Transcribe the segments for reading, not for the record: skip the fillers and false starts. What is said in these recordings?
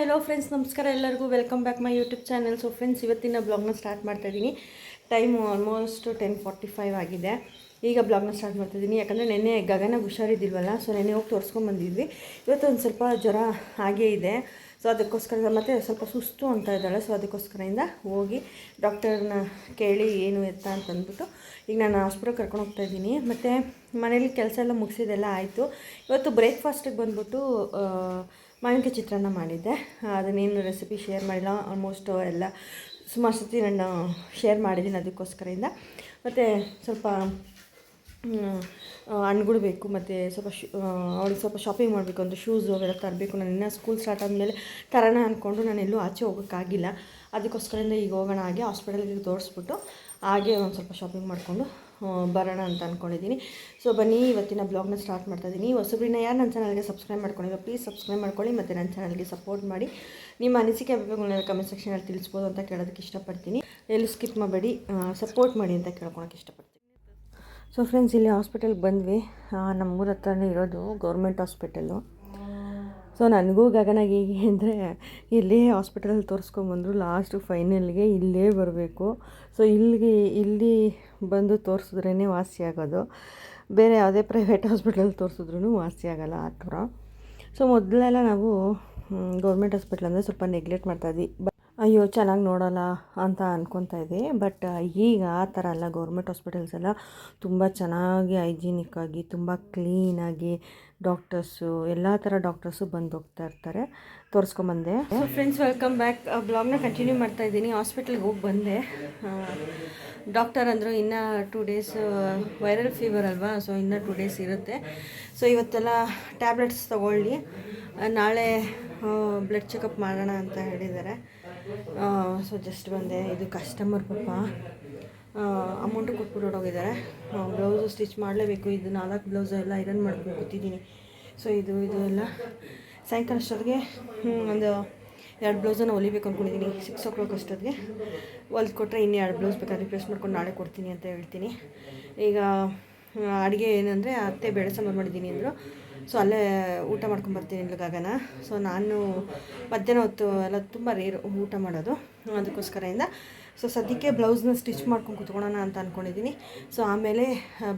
Hello friends, ನಮಸ್ಕಾರ ಎಲ್ಲರಿಗೂ. Welcome back my YouTube channel. So friends, ಇವತ್ತಿನ ಬ್ಲಾಗ್ನ ಸ್ಟಾರ್ಟ್ ಮಾಡ್ತಾಯಿದ್ದೀನಿ. ಟೈಮು ಆಲ್ಮೋಸ್ಟ್ 10:45 ಆಗಿದೆ. ಈಗ ಬ್ಲಾಗ್ನ ಸ್ಟಾರ್ಟ್ ಮಾಡ್ತಾಯಿದ್ದೀನಿ. ಯಾಕಂದರೆ ನೆನ್ನೆ ಗಗನ ಹುಷಾರಿದ್ದಿಲ್ವಲ್ಲ, ಸೊ ನೆನ್ನೆ ಹೋಗಿ ತೋರಿಸ್ಕೊಂಬಂದಿದ್ವಿ. ಇವತ್ತು ಒಂದು ಸ್ವಲ್ಪ ಜ್ವರ ಹಾಗೇ ಇದೆ. ಸೊ ಅದಕ್ಕೋಸ್ಕರ ಮತ್ತು ಸ್ವಲ್ಪ ಸುಸ್ತು ಅಂತ ಇದ್ದಾಳೆ. ಸೊ ಅದಕ್ಕೋಸ್ಕರದಿಂದ ಹೋಗಿ ಡಾಕ್ಟರ್ನ ಕೇಳಿ ಏನು ಎತ್ತ ಅಂತಂದ್ಬಿಟ್ಟು ಈಗ ನಾನು ಹಾಸ್ಪಿಟಲ್ ಕರ್ಕೊಂಡು ಹೋಗ್ತಾಯಿದ್ದೀನಿ. ಮತ್ತು ಮನೇಲಿ ಕೆಲಸ ಎಲ್ಲ ಮುಗಿಸಿದೆಲ್ಲ ಆಯಿತು. ಇವತ್ತು ಬ್ರೇಕ್ಫಾಸ್ಟಿಗೆ ಬಂದ್ಬಿಟ್ಟು ಮಾವಿನಕಾಯಿ ಚಿತ್ರಾನ್ನ ಮಾಡಿದ್ದೆ. ಅದನ್ನೇನು ರೆಸಿಪಿ ಶೇರ್ ಮಾಡಿಲ್ಲ. ಆಲ್ಮೋಸ್ಟ್ ಎಲ್ಲ ಸುಮಾರು ಸತಿ ನಾನು ಶೇರ್ ಮಾಡಿದ್ದೀನಿ ಅದಕ್ಕೋಸ್ಕರದಿಂದ. ಮತ್ತು ಸ್ವಲ್ಪ ಹಣ್ಣುಗಳು ಬೇಕು, ಮತ್ತು ಸ್ವಲ್ಪ ಅವಳಿಗೆ ಸ್ವಲ್ಪ ಶಾಪಿಂಗ್ ಮಾಡಬೇಕು, ಒಂದು ಶೂಸು ಅವೆಲ್ಲ ತರಬೇಕು. ನಾನು ಇನ್ನೂ ಸ್ಕೂಲ್ ಸ್ಟಾರ್ಟ್ ಆದಮೇಲೆ ತರೋಣ ಅಂದ್ಕೊಂಡು ನಾನು ಎಲ್ಲೂ ಆಚೆ ಹೋಗೋಕ್ಕಾಗಿಲ್ಲ. ಅದಕ್ಕೋಸ್ಕರದಿಂದ ಈಗ ಹೋಗೋಣ, ಹಾಗೆ ಹಾಸ್ಪಿಟಲ್ಗೆ ತೋರಿಸ್ಬಿಟ್ಟು ಹಾಗೆ ಒಂದು ಸ್ವಲ್ಪ ಶಾಪಿಂಗ್ ಮಾಡಿಕೊಂಡು ಬರೋಣ ಅಂತ ಅಂದ್ಕೊಂಡಿದ್ದೀನಿ. ಸೊ ಬನ್ನಿ, ಇವತ್ತಿನ ಬ್ಲಾಗ್ನ ಸ್ಟಾರ್ಟ್ ಮಾಡ್ತಾಯಿದ್ದೀನಿ. ಹೊಸಬ್ರನ್ನ ಯಾರು ನನ್ನ ಚಾನಲ್ಗೆ ಸಬ್ಸ್ಕ್ರೈಬ್ ಮಾಡ್ಕೊಂಡಿಲ್ಲ, ಪ್ಲೀಸ್ ಸಬ್ಸ್ಕ್ರೈಬ್ ಮಾಡ್ಕೊಳ್ಳಿ ಮತ್ತು ನನ್ನ ಚಾನಲ್ಗೆ ಸಪೋರ್ಟ್ ಮಾಡಿ. ನಿಮ್ಮ ಅನಿಸಿಕೆ ಅಭಿಪ್ರಾಯಗಳನ್ನ ಕಮೆಂಟ್ ಸೆಕ್ಷನಲ್ಲಿ ತಿಳಿಸ್ಬೋದು ಅಂತ ಕೇಳೋದಕ್ಕೆ ಇಷ್ಟಪಡ್ತೀನಿ. ಎಲ್ಲೂ ಸ್ಕಿಪ್ ಮಾಡಬೇಡಿ, ಸಪೋರ್ಟ್ ಮಾಡಿ ಅಂತ ಕೇಳ್ಕೊಳಕ್ಕೆ ಇಷ್ಟಪಡ್ತೀನಿ. ಸೊ ಫ್ರೆಂಡ್ಸ್, ಇಲ್ಲಿ ಹಾಸ್ಪಿಟಲ್ಗೆ ಬಂದ್ವಿ. ನಮ್ಮೂರ ಹತ್ರನೇ ಇರೋದು ಗೌರ್ಮೆಂಟ್ ಹಾಸ್ಪಿಟಲು. ಸೊ ನನಗೂ ಗಗನಾಗಿ ಹೇಗೆ ಅಂದರೆ ಇಲ್ಲೇ ಹಾಸ್ಪಿಟಲಲ್ಲಿ ತೋರಿಸ್ಕೊಂಬಂದರು. ಲಾಸ್ಟು ಫೈನಲ್ಗೆ ಇಲ್ಲೇ ಬರಬೇಕು. ಸೊ ಇಲ್ಲಿ ಬಂದು ತೋರಿಸಿದ್ರೇ ವಾಸಿ ಆಗೋದು. ಬೇರೆ ಯಾವುದೇ ಪ್ರೈವೇಟ್ ಹಾಸ್ಪಿಟಲಲ್ಲಿ ತೋರಿಸಿದ್ರೂ ವಾಸಿ ಆಗೋಲ್ಲ ಆ ಥರ. ಸೊ ಮೊದಲೆಲ್ಲ ನಾವು ಗೌರ್ಮೆಂಟ್ ಹಾಸ್ಪಿಟ್ಲ್ ಅಂದರೆ ಸ್ವಲ್ಪ ನೆಗ್ಲೆಕ್ಟ್ ಮಾಡ್ತಾಯಿದ್ವಿ. ಅಯ್ಯೋ ಚೆನ್ನಾಗಿ ನೋಡೋಲ್ಲ ಅಂತ ಅಂದ್ಕೊತಾ ಇದ್ದೆ. ಬಟ್ ಈಗ ಆ ಥರ ಅಲ್ಲ. ಗೌರ್ಮೆಂಟ್ ಹಾಸ್ಪಿಟಲ್ಸ್ ಎಲ್ಲ ತುಂಬ ಚೆನ್ನಾಗಿ ಹೈಜಿನಿಕ್ಕಾಗಿ, ತುಂಬ ಕ್ಲೀನಾಗಿ ಡಾಕ್ಟರ್ಸು, ಎಲ್ಲ ಥರ ಡಾಕ್ಟರ್ಸು ಬಂದು ಹೋಗ್ತಾ ಇರ್ತಾರೆ. ತೋರಿಸ್ಕೊಂಬಂದೆ. So friends, welcome back. ಬ್ಲಾಗ್ನ ಕಂಟಿನ್ಯೂ ಮಾಡ್ತಾಯಿದ್ದೀನಿ. ಹಾಸ್ಪಿಟಲ್ಗೆ ಹೋಗಿ ಬಂದೆ. ಡಾಕ್ಟರ್ ಅಂದರು ಇನ್ನೂ 2 ಡೇಸ್ ವೈರಲ್ ಫೀವರ್ ಅಲ್ವಾ, ಸೊ ಇನ್ನೂ 2 ಡೇಸ್ ಇರುತ್ತೆ. ಸೊ ಇವತ್ತೆಲ್ಲ ಟ್ಯಾಬ್ಲೆಟ್ಸ್ ತೊಗೊಳ್ಳಿ, ನಾಳೆ ಬ್ಲಡ್ ಚೆಕಪ್ ಮಾಡೋಣ ಅಂತ ಹೇಳಿದ್ದಾರೆ. ಸೊ ಜಸ್ಟ್ ಬಂದೆ. ಇದು ಕಸ್ಟಮರ್ ಪಾಪ ಅಮೌಂಟು ಕೊಟ್ಬಿಟ್ಟು ಹೊರಟೋಗಿದ್ದಾರೆ. ಬ್ಲೌಸು ಸ್ಟಿಚ್ ಮಾಡಲೇಬೇಕು. ಇದು 4 ಬ್ಲೌಸು ಎಲ್ಲ ಐರನ್ ಮಾಡ್ಕೊಂಡು ಕೂತಿದ್ದೀನಿ. ಸೊ ಇದು ಎಲ್ಲ ಸಾಯಂಕಾಲ ಅಷ್ಟೊತ್ತಿಗೆ ಒಂದು 2 ಬ್ಲೌಸನ್ನು ಹೊಲಿಬೇಕು ಅಂದ್ಕೊಂಡಿದ್ದೀನಿ. 6 o'clock ಅಷ್ಟೊತ್ತಿಗೆ ಹೊಲ್ದು ಕೊಟ್ಟರೆ ಇನ್ನೂ 2 ಬ್ಲೌಸ್ ಬೇಕಾದ್ರೆ ರಿಪ್ಲೇಸ್ ಮಾಡ್ಕೊಂಡು ನಾಳೆ ಕೊಡ್ತೀನಿ ಅಂತ ಹೇಳ್ತೀನಿ. ಈಗ ಅಡುಗೆ ಏನಂದರೆ ಅತ್ತೆ ಬೇಳೆ ಸಾಂಬಾರು ಮಾಡಿದ್ದೀನಿ ಅಂದರು. ಸೊ ಅಲ್ಲೇ ಊಟ ಮಾಡ್ಕೊಂಬರ್ತೀನಿ ಇಲ್ಲ ಗಗನ. ಸೊ ನಾನು ಮಧ್ಯಾಹ್ನ ಹೊತ್ತು ಎಲ್ಲ ತುಂಬ ರೇರು ಊಟ ಮಾಡೋದು, ಅದಕ್ಕೋಸ್ಕರದಿಂದ ಸೊ ಸದ್ಯಕ್ಕೆ ಬ್ಲೌಸ್ನ ಸ್ಟಿಚ್ ಮಾಡ್ಕೊಂಡು ಕೂತ್ಕೊಳ್ಳೋಣ ಅಂತ ಅಂದ್ಕೊಂಡಿದ್ದೀನಿ. ಸೊ ಆಮೇಲೆ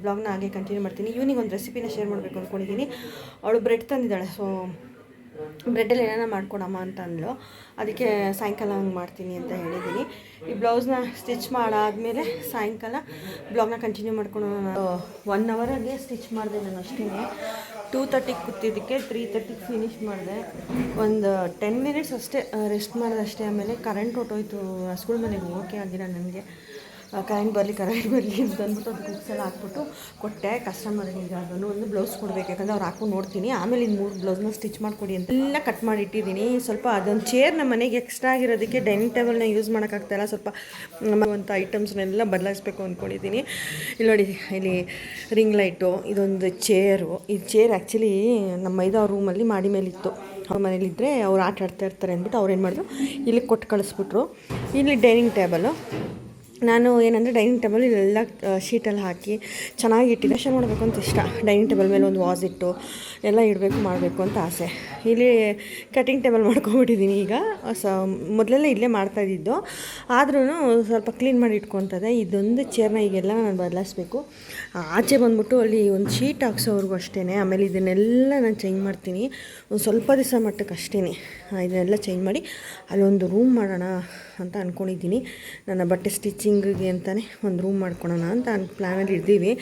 ಬ್ಲಾಗ್ನ ಹಾಗೆ ಕಂಟಿನ್ಯೂ ಮಾಡ್ತೀನಿ. ಈವ್ನಿಂಗ್ ಒಂದು ರೆಸಿಪಿನ ಶೇರ್ ಮಾಡಬೇಕು ಅಂದ್ಕೊಂಡಿದ್ದೀನಿ. ಅವಳು ಬ್ರೆಡ್ ತಂದಿದ್ದಾಳೆ. ಸೊ ಬ್ರೆಡ್ಡಲ್ಲಿ ಏನಾರ ಮಾಡ್ಕೊಡಮ್ಮ ಅಂತ ಅಂದಳು. ಅದಕ್ಕೆ ಸಾಯಂಕಾಲ ಹಂಗೆ ಮಾಡ್ತೀನಿ ಅಂತ ಹೇಳಿದ್ದೀನಿ. ಈ ಬ್ಲೌಸ್ನ ಸ್ಟಿಚ್ ಮಾಡಾದಮೇಲೆ ಸಾಯಂಕಾಲ ಬ್ಲಾಗ್ನ ಕಂಟಿನ್ಯೂ ಮಾಡ್ಕೊಂಡು 1 ಅವರಾಗೆ ಸ್ಟಿಚ್ ಮಾಡಿದೆ ನಾನು ಅಷ್ಟೇ. 2:30 ಕೂತಿದ್ದಕ್ಕೆ 3:30 ಫಿನಿಷ್ ಮಾಡಿದೆ. ಒಂದು 10 ಮಿನಿಟ್ಸ್ ಅಷ್ಟೇ ರೆಸ್ಟ್ ಮಾಡಿದೆ ಅಷ್ಟೇ. ಆಮೇಲೆ ಕರೆಂಟ್ ಹೊಟ್ಟೋಯ್ತು. ಸ್ಕೂಲ್ ಮನೆಗೆ ಹೋಗೋಕ್ಕೆ ಆಗಿಲ್ಲ ನನಗೆ. ಕರೆಂಟ್ ಬರಲಿ ಅಂತ ಅಂದ್ಬಿಟ್ಟು ಅದು ಬುಕ್ಸ್ ಎಲ್ಲ ಹಾಕ್ಬಿಟ್ಟು ಕೊಟ್ಟೆ ಕಸ್ಟಮರ್ಗೆ. ಈಗ ಅದನ್ನು ಒಂದು ಬ್ಲೌಸ್ ಕೊಡಬೇಕು, ಯಾಕಂದರೆ ಅವ್ರು ಹಾಕೊಂಡು ನೋಡ್ತೀನಿ. ಆಮೇಲೆ ಇನ್ನು 3 ಬ್ಲೌಸ್ನ ಸ್ಟಿಚ್ ಮಾಡಿಕೊಡಿ ಅಂತ ಎಲ್ಲ ಕಟ್ ಮಾಡಿ ಇಟ್ಟಿದ್ದೀನಿ. ಸ್ವಲ್ಪ ಅದೊಂದು ಚೇರ್ ನಮ್ಮ ಮನೆಗೆ ಎಕ್ಸ್ಟ್ರಾ ಆಗಿರೋದಕ್ಕೆ ಡೈನಿಂಗ್ ಟೇಬಲ್ನ ಯೂಸ್ ಮಾಡೋಕ್ಕಾಗ್ತಾಯಿಲ್ಲ. ಸ್ವಲ್ಪ ನಮ್ಮಂಥ ಐಟಮ್ಸ್ನೆಲ್ಲ ಬದಲಾಯಿಸ್ಬೇಕು ಅಂದ್ಕೊಂಡಿದ್ದೀನಿ. ಇಲ್ಲಿ ನೋಡಿ, ಇಲ್ಲಿ ರಿಂಗ್ ಲೈಟು, ಇದೊಂದು ಚೇರು. ಈ ಚೇರ್ ಆ್ಯಕ್ಚುಲಿ ನಮ್ಮ ಮೈದಾ ರೂಮಲ್ಲಿ ಮಾಡಿ ಮೇಲಿತ್ತು. ಅವ್ರ ಮನೇಲಿದ್ದರೆ ಅವ್ರು ಆಟ ಆಡ್ತಾ ಇರ್ತಾರೆ ಅಂದ್ಬಿಟ್ಟು ಅವ್ರು ಏನು ಮಾಡಿದ್ರು, ಇಲ್ಲಿ ಕೊಟ್ಟು ಕಳಿಸ್ಬಿಟ್ರು. ಇಲ್ಲಿ ಡೈನಿಂಗ್ ಟೇಬಲು. ನಾನು ಏನಂದರೆ ಡೈನಿಂಗ್ ಟೇಬಲ್ ಇಲ್ಲೆಲ್ಲ ಶೀಟಲ್ಲಿ ಹಾಕಿ ಚೆನ್ನಾಗಿ ಇಟ್ಟಿದ್ದೆ. ಮಾಡಬೇಕು ಅಂತ ಇಷ್ಟ. ಡೈನಿಂಗ್ ಟೇಬಲ್ ಮೇಲೆ ಒಂದು ವಾಸ್ ಇಟ್ಟು ಎಲ್ಲ ಇಡಬೇಕು ಮಾಡಬೇಕು ಅಂತ ಆಸೆ. ಇಲ್ಲಿ ಕಟಿಂಗ್ ಟೇಬಲ್ ಮಾಡ್ಕೊಂಬಿಟ್ಟಿದ್ದೀನಿ. ಈಗ ಮೊದಲೆಲ್ಲ ಇಲ್ಲೇ ಮಾಡ್ತಾಯಿದ್ದು, ಆದ್ರೂ ಸ್ವಲ್ಪ ಕ್ಲೀನ್ ಮಾಡಿ ಇಟ್ಕೊತದೆ. ಇದೊಂದು ಚೇರ್ನ ಈಗೆಲ್ಲ ನಾನು ಬದಲಾಯಿಸ್ಬೇಕು. ಆಚೆ ಬಂದ್ಬಿಟ್ಟು ಅಲ್ಲಿ ಒಂದು ಶೀಟ್ ಹಾಕ್ಸೋವ್ರಿಗೂ ಅಷ್ಟೇ. ಆಮೇಲೆ ಇದನ್ನೆಲ್ಲ ನಾನು ಚೇಂಜ್ ಮಾಡ್ತೀನಿ. ಒಂದು ಸ್ವಲ್ಪ ದಿವಸ ಮಟ್ಟಕ್ಕೆ ಅಷ್ಟೇ ಇದನ್ನೆಲ್ಲ ಚೇಂಜ್ ಮಾಡಿ ಅಲ್ಲೊಂದು ರೂಮ್ ಮಾಡೋಣ ಅಂತ ಅಂದ್ಕೊಂಡಿದ್ದೀನಿ. ನನ್ನ ಬಟ್ಟೆ ಸ್ಟಿಚಿಂಗಿಗೆ ಅಂತಲೇ ಒಂದು ರೂಮ್ ಮಾಡ್ಕೊಳೋಣ ಅಂತ ಪ್ಲ್ಯಾನಲ್ಲಿ ಇದ್ದೀವಿ.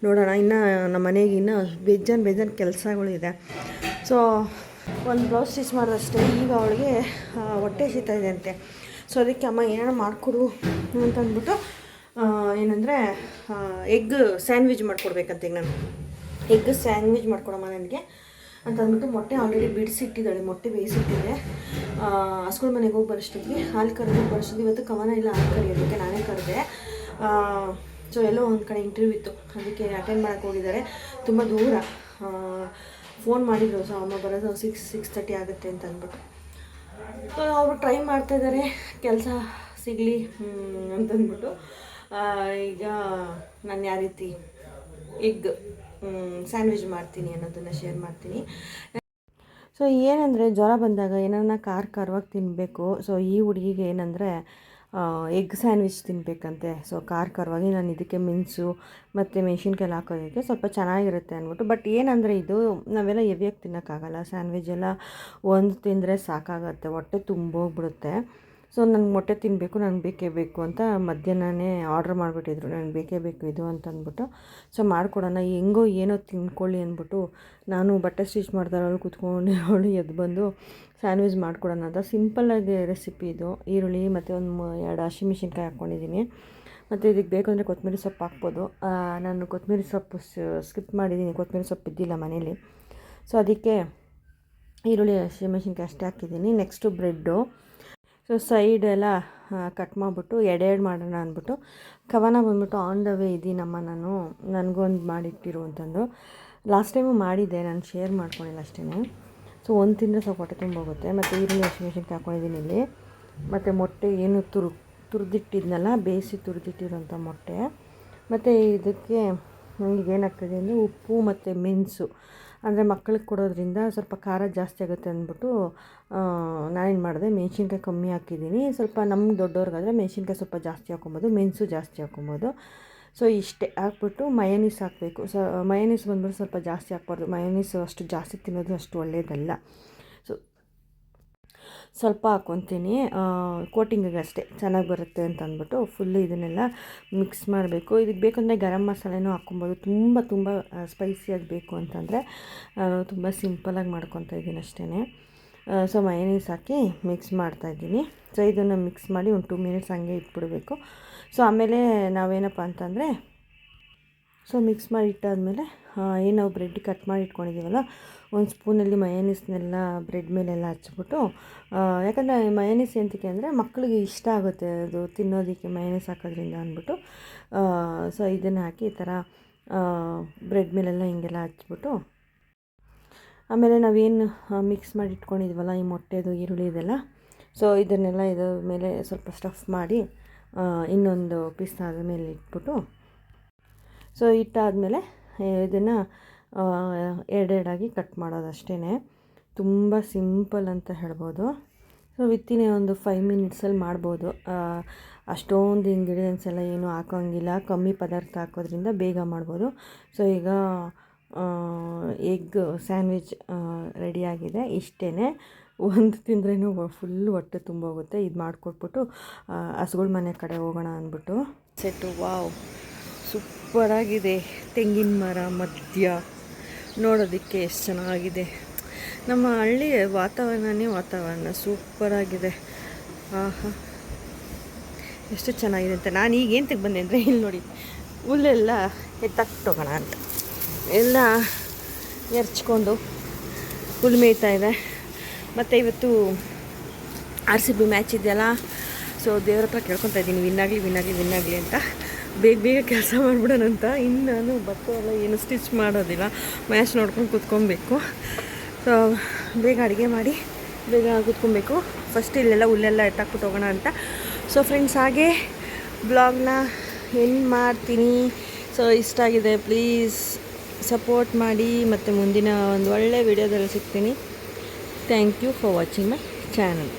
ನೋಡೋಣ. ಇನ್ನು ನಮ್ಮ ಮನೆಗೆ ಇನ್ನೂ ಬೇಜಾನ್ ಕೆಲಸಗಳಿದೆ. ಸೊ ಒಂದು ಬ್ಲೌಸ್ ಸ್ಟಿಚ್ ಮಾಡಿದಷ್ಟೇ. ಈಗ ಅವಳಿಗೆ ಹೊಟ್ಟೆ ಹಸಿತಾ ಇದೆ ಅಂತೆ. ಸೊ ಅದಕ್ಕೆ ಅಮ್ಮ ಏನಾರ ಮಾಡಿಕೊಡು ಅಂತಂದ್ಬಿಟ್ಟು ಏನಂದರೆ ಎಗ್ ಸ್ಯಾಂಡ್ವಿಚ್ ಮಾಡಿಕೊಡ್ಬೇಕಂತ. ಈಗ ನಾನು ಎಗ್ ಸ್ಯಾಂಡ್ವಿಚ್ ಮಾಡಿಕೊಡಮ್ಮ ನನಗೆ ಅಂತಂದ್ಬಿಟ್ಟು ಮೊಟ್ಟೆ ಆಲ್ರೆಡಿ ಬಿಡಿಸಿಟ್ಟಿದ್ದಾಳೆ. ಮೊಟ್ಟೆ ಬೇಯಿಸಿಟ್ಟಿದ್ದೆ. ಸ್ಕೂಲ್ ಮನೆಗೆ ಹೋಗಿ ಬರೋಷ್ಟೊತ್ತಿಗೆ ಹಾಲು ಕರೆದು ಬರೋಷ್ಟೊತ್ತಿಗೆ ಇವತ್ತು ಕವನ ಇಲ್ಲ ಹಾಲು ಕರೆಯೋದಕ್ಕೆ ನಾನೇ ಕರೆದೆ. ಸೊ ಎಲ್ಲೋ ಒಂದು ಕಡೆ ಇಂಟರ್ವ್ಯೂ ಇತ್ತು, ಅದಕ್ಕೆ ಅಟೆಂಡ್ ಮಾಡೋಕ್ಕೆ ಹೋಗಿದ್ದಾರೆ. ತುಂಬ ದೂರ. ಫೋನ್ ಮಾಡಿದ್ರು. ಸೊ ಅಮ್ಮ ಬರೋದು 6:30 ಆಗುತ್ತೆ ಅಂತ ಅಂದ್ಬಿಟ್ಟು. ಸೊ ಅವರು ಟ್ರೈ ಮಾಡ್ತಾಯಿದ್ದಾರೆ ಕೆಲಸ ಸಿಗಲಿ ಅಂತಂದ್ಬಿಟ್ಟು. ಈಗ ನಾನು ಯಾವ ರೀತಿ ಎಗ್ ಸ್ಯಾಂಡ್ವಿಚ್ ಮಾಡ್ತೀನಿ ಅನ್ನೋದನ್ನು ಶೇರ್ ಮಾಡ್ತೀನಿ. ಸೊ ಏನಂದರೆ ಜ್ವರ ಬಂದಾಗ ಏನಾರ ಖಾರವಾಗಿ ತಿನ್ನಬೇಕು. ಸೊ ಈ ಹುಡುಗಿಗೆ ಏನಂದರೆ ಎಗ್ ಸ್ಯಾಂಡ್ವಿಚ್ ತಿನ್ನಬೇಕಂತೆ. ಸೊ ಖಾರವಾಗಿ ನಾನು ಇದಕ್ಕೆ ಮೆಣಸು ಮತ್ತು ಮೆಣಸಿನ್ಕಾಯಿ ಹಾಕೋದಕ್ಕೆ ಸ್ವಲ್ಪ ಚೆನ್ನಾಗಿರುತ್ತೆ ಅಂದ್ಬಿಟ್ಟು. ಬಟ್ ಏನಂದರೆ ಇದು ನಾವೆಲ್ಲ ಹೆವಿಯಾಗಿ ತಿನ್ನೋಕ್ಕಾಗಲ್ಲ. ಸ್ಯಾಂಡ್ವಿಚ್ ಎಲ್ಲ ಒಂದು ತಿಂದರೆ ಸಾಕಾಗತ್ತೆ, ಹೊಟ್ಟೆ ತುಂಬೋಗ್ಬಿಡುತ್ತೆ. ಸೊ ನನಗೆ ಮೊಟ್ಟೆ ತಿನ್ನಬೇಕು, ನನಗೆ ಬೇಕೇ ಬೇಕು ಅಂತ ಮಧ್ಯಾಹ್ನನೇ ಆರ್ಡ್ರ್ ಮಾಡಿಬಿಟ್ಟಿದ್ರು, ನನಗೆ ಬೇಕೇ ಬೇಕು ಇದು ಅಂತ ಅಂದ್ಬಿಟ್ಟು. ಸೊ ಮಾಡಿಕೊಡೋಣ, ಹೆಂಗೋ ಏನೋ ತಿನ್ಕೊಳ್ಳಿ ಅಂದ್ಬಿಟ್ಟು ನಾನು ಬಟ್ಟೆ ಸ್ಟಿಚ್ ಮಾಡ್ತಾರವಳು ಕೂತ್ಕೊಂಡು ಅವಳು ಎದ್ದು ಬಂದು ಸ್ಯಾಂಡ್ವಿಚ್ ಮಾಡಿಕೊಡೋಣ ಅಂತ. ಸಿಂಪಲ್ಲಾಗಿ ರೆಸಿಪಿ ಇದು. ಈರುಳ್ಳಿ ಮತ್ತು ಒಂದು 2 ಹಸಿಮೆಣ್ಸಿನ್ಕಾಯಿ ಹಾಕ್ಕೊಂಡಿದ್ದೀನಿ. ಮತ್ತು ಇದಕ್ಕೆ ಬೇಕು ಅಂದರೆ ಕೊತ್ತಂಬರಿ ಸೊಪ್ಪು ಹಾಕ್ಬೋದು. ನಾನು ಕೊತ್ತಂಬರಿ ಸೊಪ್ಪು ಸ್ಕಿಪ್ ಮಾಡಿದ್ದೀನಿ, ಕೊತ್ತಂಬರಿ ಸೊಪ್ಪು ಇದ್ದಿಲ್ಲ ಮನೇಲಿ. ಸೊ ಅದಕ್ಕೆ ಈರುಳ್ಳಿ ಹಸಿಮೆಣ್ಸಿನ್ಕಾಯಿ ಅಷ್ಟೇ ಹಾಕಿದ್ದೀನಿ. Next bread. ಸೊ ಸೈಡೆಲ್ಲ ಕಟ್ ಮಾಡಿಬಿಟ್ಟು ಎಡೆ ಮಾಡೋಣ ಅಂದ್ಬಿಟ್ಟು ಕವನ ಬಂದ್ಬಿಟ್ಟು ಆನ್ ದ ವೇ ಇದ್ದೀನಮ್ಮ, ನನಗೊಂದು ಮಾಡಿಟ್ಟಿರು ಅಂತಂದು. ಲಾಸ್ಟ್ ಟೈಮು ಮಾಡಿದ್ದೆ, ನಾನು ಶೇರ್ ಮಾಡ್ಕೊಂಡಿಲ್ಲ ಅಷ್ಟೇ. ಸೊ ಒಂದು ತಿಂದರೆ ಸ್ವಲ್ಪ ಹೊಟ್ಟೆ ತುಂಬೋಗುತ್ತೆ. ಮತ್ತು ಈರುಳ್ಳಿ ಹಸಿಮೆಣ್ಸಿನ್ಕಾಯಿ ಹಾಕ್ಕೊಂಡಿದ್ದೀನಿ ಇಲ್ಲಿ. ಮತ್ತು ಮೊಟ್ಟೆ ಏನು ತುರಿದಿಟ್ಟಿದ್ನಲ್ಲ, ಬೇಯಿಸಿ ತುರಿದಿಟ್ಟಿರೋಂಥ ಮೊಟ್ಟೆ. ಮತ್ತು ಇದಕ್ಕೆ ನನಗೆ ಏನಾಗ್ತದೆ ಅಂದರೆ ಉಪ್ಪು ಮತ್ತು ಮೆಣಸು, ಅಂದರೆ ಮಕ್ಕಳಿಗೆ ಕೊಡೋದ್ರಿಂದ ಸ್ವಲ್ಪ ಖಾರ ಜಾಸ್ತಿ ಆಗುತ್ತೆ ಅಂದ್ಬಿಟ್ಟು ನಾನೇನು ಮಾಡಿದೆ, ಮೆಣಸಿನ್ಕಾಯಿ ಕಮ್ಮಿ ಹಾಕಿದ್ದೀನಿ. ಸ್ವಲ್ಪ ನಮ್ಗೆ ದೊಡ್ಡವ್ರಿಗಾದರೆ ಮೆಣಸಿನ್ಕಾಯಿ ಸ್ವಲ್ಪ ಜಾಸ್ತಿ ಹಾಕ್ಕೊಬೋದು, ಮೆಣಸು ಜಾಸ್ತಿ ಹಾಕ್ಕೊಬೋದು. ಸೊ ಇಷ್ಟೇ ಹಾಕ್ಬಿಟ್ಟು ಮಯೋನೀಸ್ ಹಾಕಬೇಕು. ಸೊ ಮಯೋನೀಸ್ ಬಂದ್ಬಿಟ್ಟು ಸ್ವಲ್ಪ ಜಾಸ್ತಿ ಹಾಕ್ಬಾರ್ದು, ಮಯೋನೀಸ್ ಅಷ್ಟು ಜಾಸ್ತಿ ತಿನ್ನೋದು ಅಷ್ಟು ಒಳ್ಳೆಯದಲ್ಲ. ಸೊ ಸ್ವಲ್ಪ ಹಾಕ್ಕೊತೀನಿ ಕೋಟಿಂಗಿಗೆ ಅಷ್ಟೇ, ಚೆನ್ನಾಗಿ ಬರುತ್ತೆ ಅಂತ ಅಂದ್ಬಿಟ್ಟು ಫುಲ್ಲು ಇದನ್ನೆಲ್ಲ ಮಿಕ್ಸ್ ಮಾಡಬೇಕು. ಇದಕ್ಕೆ ಬೇಕಂದರೆ ಗರಂ ಮಸಾಲೆನೂ ಹಾಕ್ಕೊಬೋದು. ತುಂಬ ಸ್ಪೈಸಿಯಾಗಿ ಬೇಕು ಅಂತಂದರೆ ನಾನು ತುಂಬ ಸಿಂಪಲಾಗಿ ಮಾಡ್ಕೊತಾ ಇದ್ದೀನಿ ಅಷ್ಟೇ. ಸೊ ಮಯೋನೀಸ್ ಹಾಕಿ ಮಿಕ್ಸ್ ಮಾಡ್ತಾಯಿದ್ದೀನಿ. ಸೊ ಇದನ್ನು ಮಿಕ್ಸ್ ಮಾಡಿ ಒಂದು 2 ಮಿನಿಟ್ಸ್ ಹಂಗೆ ಇಟ್ಬಿಡಬೇಕು. ಸೊ ಆಮೇಲೆ ನಾವೇನಪ್ಪ ಅಂತಂದರೆ, ಸೊ ಮಿಕ್ಸ್ ಮಾಡಿ ಇಟ್ಟಾದಮೇಲೆ ಏನು ನಾವು ಬ್ರೆಡ್ ಕಟ್ ಮಾಡಿ ಇಟ್ಕೊಂಡಿದ್ದೀವಲ್ಲ, ಒಂದು ಸ್ಪೂನಲ್ಲಿ ಮಯೋನೀಸ್ನೆಲ್ಲ ಬ್ರೆಡ್ ಮೇಲೆಲ್ಲ ಹಚ್ಬಿಟ್ಟು, ಯಾಕಂದರೆ ಮಯೋನೀಸ್ ಎಂತಕ್ಕೆ ಅಂದರೆ ಮಕ್ಕಳಿಗೆ ಇಷ್ಟ ಆಗುತ್ತೆ ಅದು ತಿನ್ನೋದಕ್ಕೆ ಮಯೋನೀಸ್ ಹಾಕೋದ್ರಿಂದ ಅಂದ್ಬಿಟ್ಟು. ಸೊ ಇದನ್ನು ಹಾಕಿ ಈ ಥರ ಬ್ರೆಡ್ ಮೇಲೆಲ್ಲ ಹಿಂಗೆಲ್ಲ ಹಚ್ಬಿಟ್ಟು, ಆಮೇಲೆ ನಾವೇನು ಮಿಕ್ಸ್ ಮಾಡಿ ಇಟ್ಕೊಂಡಿದ್ವಲ್ಲ ಈ ಮೊಟ್ಟೆದು ಈರುಳ್ಳಿ ಇದೆಲ್ಲ, ಸೊ ಇದನ್ನೆಲ್ಲ ಇದ್ರ ಮೇಲೆ ಸ್ವಲ್ಪ ಸ್ಟಫ್ ಮಾಡಿ ಇನ್ನೊಂದು ಪೀಸ್ ಅದ್ರ ಮೇಲೆ ಇಟ್ಬಿಟ್ಟು, ಸೊ ಇಟ್ಟಾದಮೇಲೆ ಇದನ್ನು ಎರಡೆರಡಾಗಿ ಕಟ್ ಮಾಡೋದು ಅಷ್ಟೇ. ತುಂಬ ಸಿಂಪಲ್ ಅಂತ ಹೇಳ್ಬೋದು. ಸೊ ವಿತ್ತಿನ ಒಂದು 5 ಮಿನಿಟ್ಸಲ್ಲಿ ಮಾಡ್ಬೋದು. ಅಷ್ಟೊಂದು ಇಂಗ್ರೀಡಿಯೆಂಟ್ಸ್ ಎಲ್ಲ ಏನೂ ಹಾಕೋಂಗಿಲ್ಲ, ಕಮ್ಮಿ ಪದಾರ್ಥ ಹಾಕೋದ್ರಿಂದ ಬೇಗ ಮಾಡ್ಬೋದು. ಸೊ ಈಗ ಎಗ್ ಸ್ಯಾಂಡ್ವಿಚ್ ರೆಡಿಯಾಗಿದೆ. ಇಷ್ಟೇ, ಒಂದು ತಿಂದ್ರೂ ಫುಲ್ಲು ಹೊಟ್ಟೆ ತುಂಬೋಗುತ್ತೆ. ಇದು ಮಾಡಿಕೊಟ್ಬಿಟ್ಟು ಹಸುಗಳ ಮನೆ ಕಡೆ ಹೋಗೋಣ ಅಂದ್ಬಿಟ್ಟು ಸೆಟ್ಟು. ವಾವ್, ಸೂಪರಾಗಿದೆ. ತೆಂಗಿನ ಮರ ಮಧ್ಯ ನೋಡೋದಕ್ಕೆ ಎಷ್ಟು ಚೆನ್ನಾಗಿದೆ. ನಮ್ಮ ಹಳ್ಳಿಯ ವಾತಾವರಣ ಸೂಪರಾಗಿದೆ. ಆಹಾ, ಎಷ್ಟು ಚೆನ್ನಾಗಿದೆ ಅಂತ. ನಾನು ಈಗ ಏನು ಬಂದೆ ಅಂದರೆ, ಇಲ್ಲಿ ನೋಡಿ ಹುಲ್ಲೆಲ್ಲ ಎತ್ತಾಕ್ಟೋಗೋಣ ಅಂತ ಎಲ್ಲ ಎರ್ಚ್ಕೊಂಡು ಹುಲ್ಲು ಮೇಯ್ತಾ ಇದೆ. ಮತ್ತು ಇವತ್ತು RCB ಮ್ಯಾಚ್ ಇದೆಯಲ್ಲ, ಸೊ ದೇವ್ರ ಹತ್ರ ಕೇಳ್ಕೊತಾ ಇದ್ದೀನಿ ವಿನ್ನಾಗಲಿ ಅಂತ, ಬೇಗ ಕೆಲಸ ಮಾಡಿಬಿಡೋಣಂತ. ಇನ್ನು ನಾನು ಬಟ್ಟೆ ಎಲ್ಲ ಏನು ಸ್ಟಿಚ್ ಮಾಡೋದಿಲ್ಲ, ಮ್ಯಾಚ್ ನೋಡ್ಕೊಂಡು ಕೂತ್ಕೊಬೇಕು. ಸೊ ಬೇಗ ಅಡುಗೆ ಮಾಡಿ ಬೇಗ ಕೂತ್ಕೊಬೇಕು. ಫಸ್ಟ್ ಇಲ್ಲೆಲ್ಲ ಹುಲ್ಲೆಲ್ಲ ಎತ್ತಾಕ್ಬಿಟ್ಟು ಹೋಗೋಣ ಅಂತ. ಸೊ ಫ್ರೆಂಡ್ಸ್, ಹಾಗೆ ಬ್ಲಾಗ್ನ ಎಂಡ್ ಮಾಡ್ತೀನಿ. ಸೊ ಇಷ್ಟ ಆಗಿದೆ ಪ್ಲೀಸ್ ಸಪೋರ್ಟ್ ಮಾಡಿ, ಮತ್ತು ಮುಂದಿನ ಒಂದು ಒಳ್ಳೆ ವಿಡಿಯೋದಲ್ಲಿ ಸಿಗ್ತೀನಿ. Thank you for watching my channel.